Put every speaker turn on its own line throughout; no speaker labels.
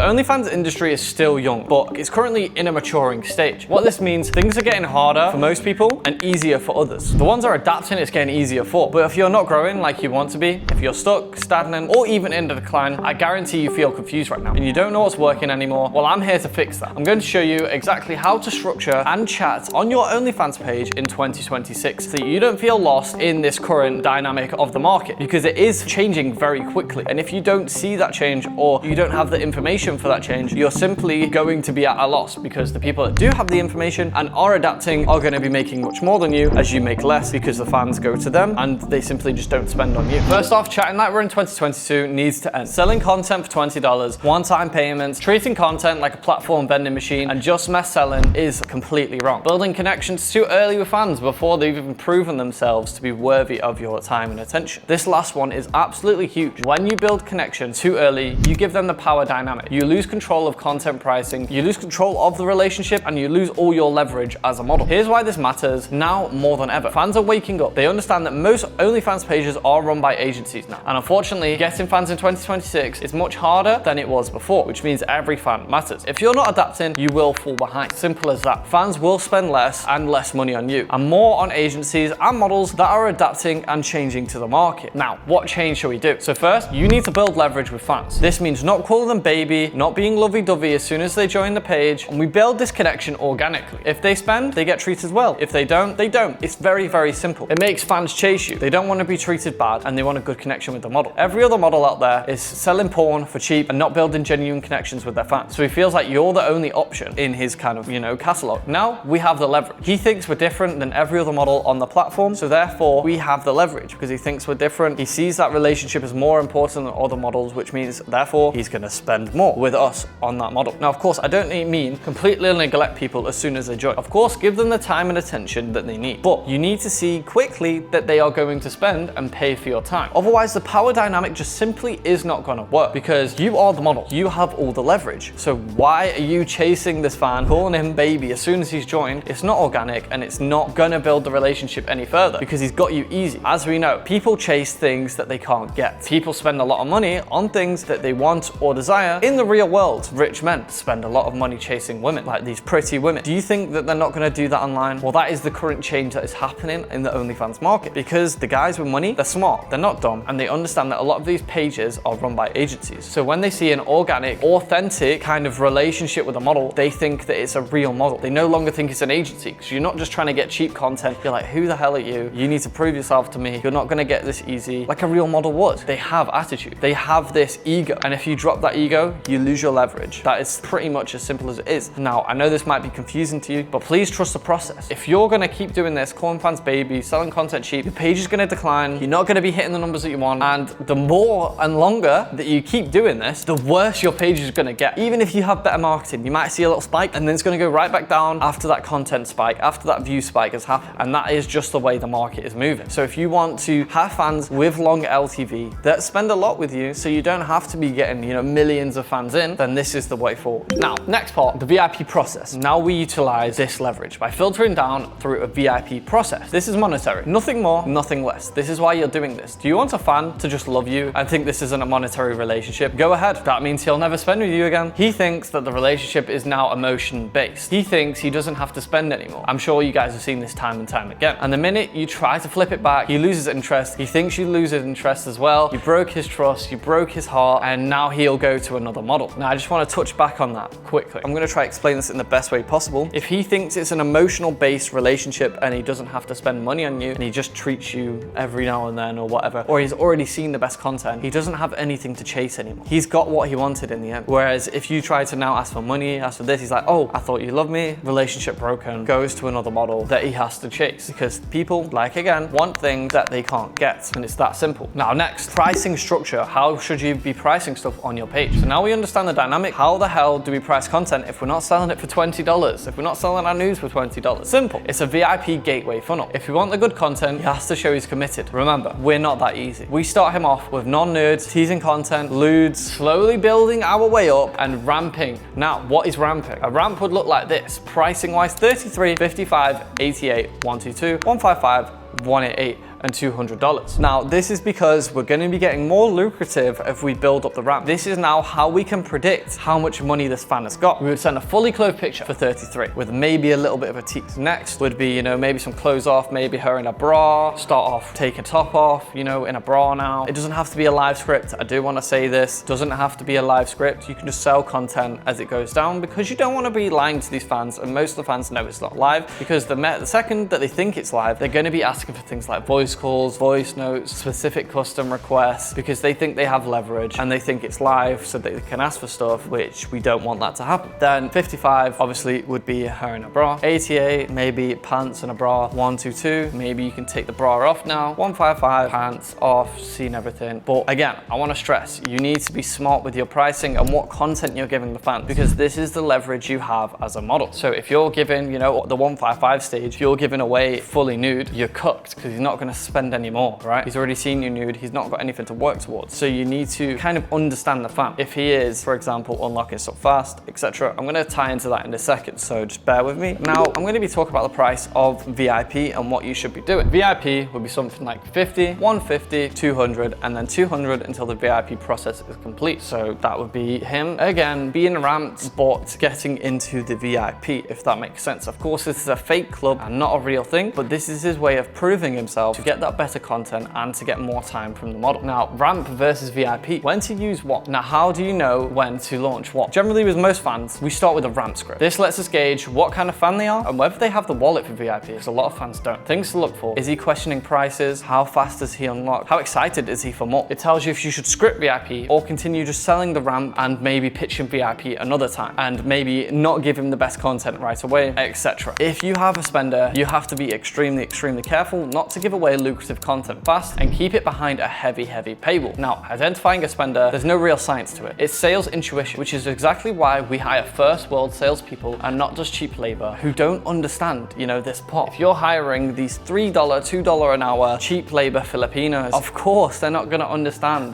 OnlyFans industry is still young, but it's currently in a maturing stage. What this means, things are getting harder for most people and easier for others. The ones that are adapting, it's getting easier for. But if you're not growing like you want to be, if you're stuck, stagnant, or even in a decline, I guarantee you feel confused right now and you don't know what's working anymore. Well, I'm here to fix that. I'm going to show you exactly how to structure and chat on your OnlyFans page in 2026 so that you don't feel lost in this current dynamic of the market, because it is changing very quickly. And if you don't see that change, or you don't have the information for that change, you're simply going to be at a loss, because the people that do have the information and are adapting are going to be making much more than you as you make less, because the fans go to them and they simply just don't spend on you. First off, chatting like we're in 2022 needs to end. Selling content for $20, one-time payments, treating content like a platform vending machine, and just mess selling is completely wrong. Building connections too early with fans before they've even proven themselves to be worthy of your time and attention. This last one is absolutely huge. When you build connections too early, you give them the power dynamic. You lose control of content pricing, you lose control of the relationship, and you lose all your leverage as a model. Here's why this matters now more than ever. Fans are waking up. They understand that most OnlyFans pages are run by agencies now. And unfortunately, getting fans in 2026 is much harder than it was before, which means every fan matters. If you're not adapting, you will fall behind. Simple as that. Fans will spend less and less money on you, and more on agencies and models that are adapting and changing to the market. Now, what change shall we do? So first, you need to build leverage with fans. This means not calling them baby, not being lovey-dovey as soon as they join the page, and we build this connection organically. If they spend, they get treated well. If they don't, they don't. It's very, very simple. It makes fans chase you. They don't want to be treated bad, and they want a good connection with the model. Every other model out there is selling porn for cheap and not building genuine connections with their fans. So he feels like you're the only option in his kind of, catalog. Now we have the leverage. He thinks we're different than every other model on the platform, so therefore we have the leverage because he thinks we're different. He sees that relationship as more important than other models, which means therefore he's going to spend more with us on that model. Now, of course, I don't mean completely neglect people as soon as they join. Of course, give them the time and attention that they need, but you need to see quickly that they are going to spend and pay for your time. Otherwise, the power dynamic just simply is not going to work, because you are the model. You have all the leverage. So why are you chasing this fan, calling him baby as soon as he's joined? It's not organic, and it's not going to build the relationship any further, because he's got you easy. As we know, people chase things that they can't get. People spend a lot of money on things that they want or desire. In the real world, rich men spend a lot of money chasing women, like these pretty women. Do you think that they're not going to do that online? Well, that is the current change that is happening in the OnlyFans market, because the guys with money, they're smart, they're not dumb, and they understand that a lot of these pages are run by agencies. So when they see an organic, authentic kind of relationship with a model, they think that it's a real model. They no longer think it's an agency, because you're not just trying to get cheap content. You're like, who the hell are you? You need to prove yourself to me. You're not going to get this easy like a real model would. They have attitude. They have this ego. And if you drop that ego, you lose your leverage. That is pretty much as simple as it is. Now, I know this might be confusing to you, but please trust the process. If you're going to keep doing this, calling fans baby, selling content cheap, your page is going to decline. You're not going to be hitting the numbers that you want. And the more and longer that you keep doing this, the worse your page is going to get. Even if you have better marketing, you might see a little spike, and then it's going to go right back down after that content spike, after that view spike has happened. And that is just the way the market is moving. So if you want to have fans with long LTV that spend a lot with you, so you don't have to be getting, millions of fans in, then this is the way forward. Now, next part, the VIP process. Now we utilize this leverage by filtering down through a VIP process. This is monetary. Nothing more, nothing less. This is why you're doing this. Do you want a fan to just love you and think this isn't a monetary relationship? Go ahead. That means he'll never spend with you again. He thinks that the relationship is now emotion-based. He thinks he doesn't have to spend anymore. I'm sure you guys have seen this time and time again. And the minute you try to flip it back, he loses interest. He thinks you lose his interest as well. You broke his trust, you broke his heart, and now he'll go to another model. Now, I just want to touch back on that quickly. I'm going to try to explain this in the best way possible. If he thinks it's an emotional-based relationship and he doesn't have to spend money on you, and he just treats you every now and then or whatever, or he's already seen the best content, he doesn't have anything to chase anymore. He's got what he wanted in the end. Whereas if you try to now ask for money, ask for this, he's like, oh, I thought you loved me, relationship broken, goes to another model that he has to chase, because people, like again, want things that they can't get, and it's that simple. Now, next, pricing structure. How should you be pricing stuff on your page? So now we understand the dynamic. How the hell do we price content if we're not selling it for $20? If we're not selling our news for $20? Simple. It's a VIP gateway funnel. If you want the good content, he has to show he's committed. Remember, we're not that easy. We start him off with non-nerds, teasing content, lewds, slowly building our way up and ramping. Now, what is ramping? A ramp would look like this. Pricing wise, 33, 55, 88, 122, 155, 188. and $200. Now, this is because we're going to be getting more lucrative if we build up the ramp. This is now how we can predict how much money this fan has got. We would send a fully clothed picture for 33 with maybe a little bit of a tease. Next would be, maybe some clothes off, maybe her in a bra, start off, take a top off, in a bra now. It doesn't have to be a live script. I do want to say this, doesn't have to be a live script. You can just sell content as it goes down because you don't want to be lying to these fans, and most of the fans know it's not live because the second that they think it's live, they're going to be asking for things like voice calls, voice notes, specific custom requests because they think they have leverage and they think it's live so that they can ask for stuff, which we don't want that to happen. Then 55 obviously would be her in a bra. 88, maybe pants and a bra. 122, maybe you can take the bra off now. 155, pants off, seeing everything. But again, I want to stress, you need to be smart with your pricing and what content you're giving the fans because this is the leverage you have as a model. So if you're giving, the 155 stage, if you're giving away fully nude, you're cooked because he's not going to spend any more, right? He's already seen you nude, he's not got anything to work towards. So you need to kind of understand the fan. If he is, for example, unlocking stuff fast, etc. I'm going to tie into that in a second, so just bear with me. Now, I'm going to be talking about the price of VIP and what you should be doing. VIP would be something like 50, 150, 200, and then 200 until the VIP process is complete. So that would be him, again, being ramped, but getting into the VIP, if that makes sense. Of course, this is a fake club and not a real thing, but this is his way of proving himself to get that better content and to get more time from the model. Now, ramp versus VIP, when to use what? Now, how do you know when to launch what? Generally, with most fans, we start with a ramp script. This lets us gauge what kind of fan they are and whether they have the wallet for VIP, because a lot of fans don't. Things to look for. Is he questioning prices? How fast does he unlock? How excited is he for more? It tells you if you should script VIP or continue just selling the ramp and maybe pitch him VIP another time and maybe not give him the best content right away, etc. If you have a spender, you have to be extremely, extremely careful not to give away lucrative content fast and keep it behind a heavy paywall. Now, identifying a spender, there's no real science to it. It's sales intuition, which is exactly why we hire first world salespeople and not just cheap labor who don't understand, this pot. If you're hiring these $3, $2 an hour cheap labor Filipinos, of course, they're not going to understand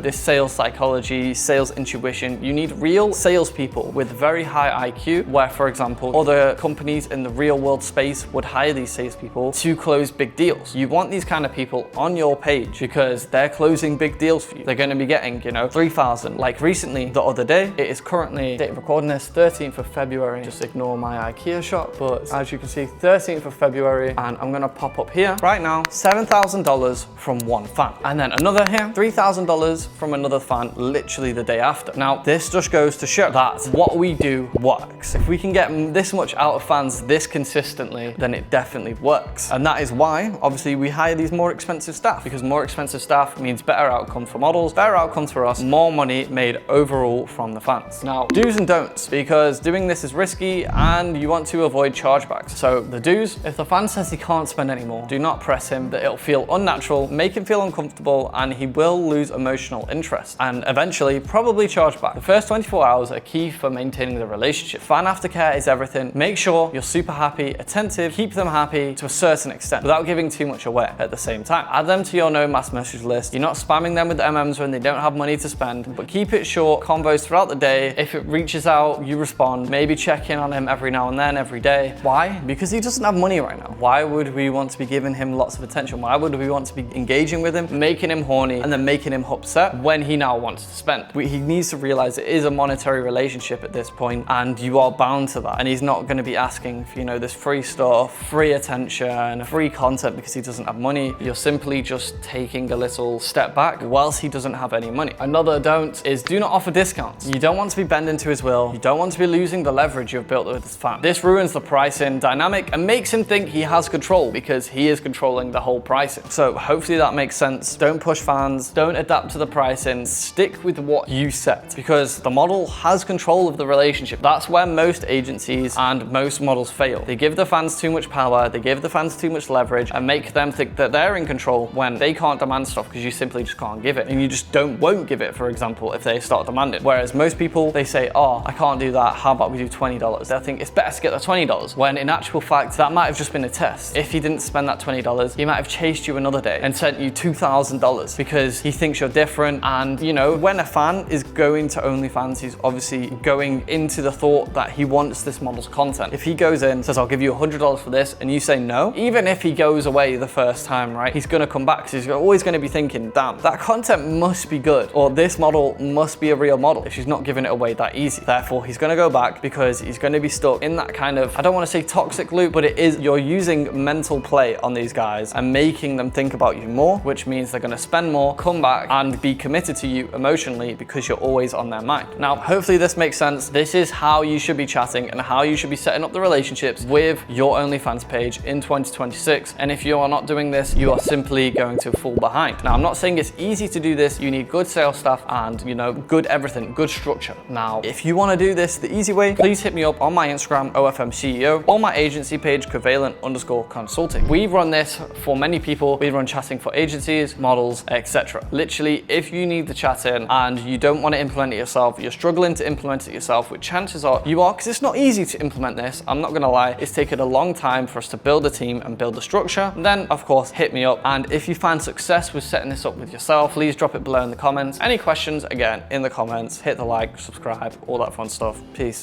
this sales psychology, sales intuition. You need real salespeople with very high IQ, where, for example, other companies in the real world space would hire these salespeople to close big deals. You want these kind of people on your page because they're closing big deals for you. They're going to be getting, 3,000. Like recently, the other day, it is currently, date of recording this, 13th of February. Just ignore my IKEA shop, but as you can see, 13th of February, and I'm going to pop up here right now, $7,000 from one fan. And then another here, $3,000 from another fan, literally the day after. Now, this just goes to show that what we do works. If we can get this much out of fans this consistently, then it definitely works. And that is why, obviously, we hire these more expensive staff, because more expensive staff means better outcomes for models, better outcomes for us, more money made overall from the fans. Now, do's and don'ts, because doing this is risky and you want to avoid chargebacks. So the do's, if the fan says he can't spend any more, do not press him, that it'll feel unnatural, make him feel uncomfortable, and he will lose emotional interest and eventually probably charge back. The first 24 hours are key for maintaining the relationship. Fan aftercare is everything. Make sure you're super happy, attentive, keep them happy to a certain extent without giving too much away at the same time. Add them to your no mass message list. You're not spamming them with MMs when they don't have money to spend, but keep it short, convos throughout the day. If it reaches out, you respond. Maybe check in on him every now and then, every day. Why? Because he doesn't have money right now. Why would we want to be giving him lots of attention? Why would we want to be engaging with him, making him horny, and then making him upset when he now wants to spend? He needs to realize it is a monetary relationship at this point, and you are bound to that. And he's not going to be asking for, this free stuff, free attention, free content because he doesn't have money. You're simply just taking a little step back whilst he doesn't have any money. Another don't is do not offer discounts. You don't want to be bending to his will. You don't want to be losing the leverage you've built with this fan. This ruins the pricing dynamic and makes him think he has control because he is controlling the whole pricing. So hopefully that makes sense. Don't push fans. Don't adapt to the pricing. Stick with what you set because the model has control of the relationship. That's where most agencies and most models fail. They give the fans too much power. They give the fans too much leverage and make them think that they're in control when they can't demand stuff because you simply just can't give it. And you just won't give it, for example, if they start demanding. Whereas most people, they say, oh, I can't do that. How about we do $20? They'll think it's better to get the $20 when in actual fact, that might have just been a test. If he didn't spend that $20, he might have chased you another day and sent you $2,000 because he thinks you're different. And when a fan is going to OnlyFans, he's obviously going into the thought that he wants this model's content. If he goes in, says, I'll give you $100 for this, and you say no, even if he goes away the first time, right? He's gonna come back because he's always gonna be thinking, damn, that content must be good, or this model must be a real model if she's not giving it away that easy. Therefore, he's gonna go back because he's gonna be stuck in that kind of, I don't wanna say toxic loop, but it is, you're using mental play on these guys and making them think about you more, which means they're gonna spend more, come back and be committed to you emotionally because you're always on their mind. Now, hopefully this makes sense. This is how you should be chatting and how you should be setting up the relationships with your OnlyFans page in 2026. And if you are not doing this, you are simply going to fall behind. Now, I'm not saying it's easy to do this. You need good sales staff and, you know, good everything, good structure. Now, if you want to do this the easy way, please hit me up on my Instagram, OFMCEO, or my agency page, Covalent_consulting. We run this for many people. We run chatting for agencies, models, etc. Literally, if you need the chatting and you don't want to implement it yourself, you're struggling to implement it yourself, which chances are you are, because it's not easy to implement this. I'm not going to lie. It's taken a long time for us to build a team and build a structure. Then, of course, hit me up. And if you find success with setting this up with yourself, please drop it below in the comments. Any questions, again, in the comments. Hit the like, subscribe, all that fun stuff. Peace.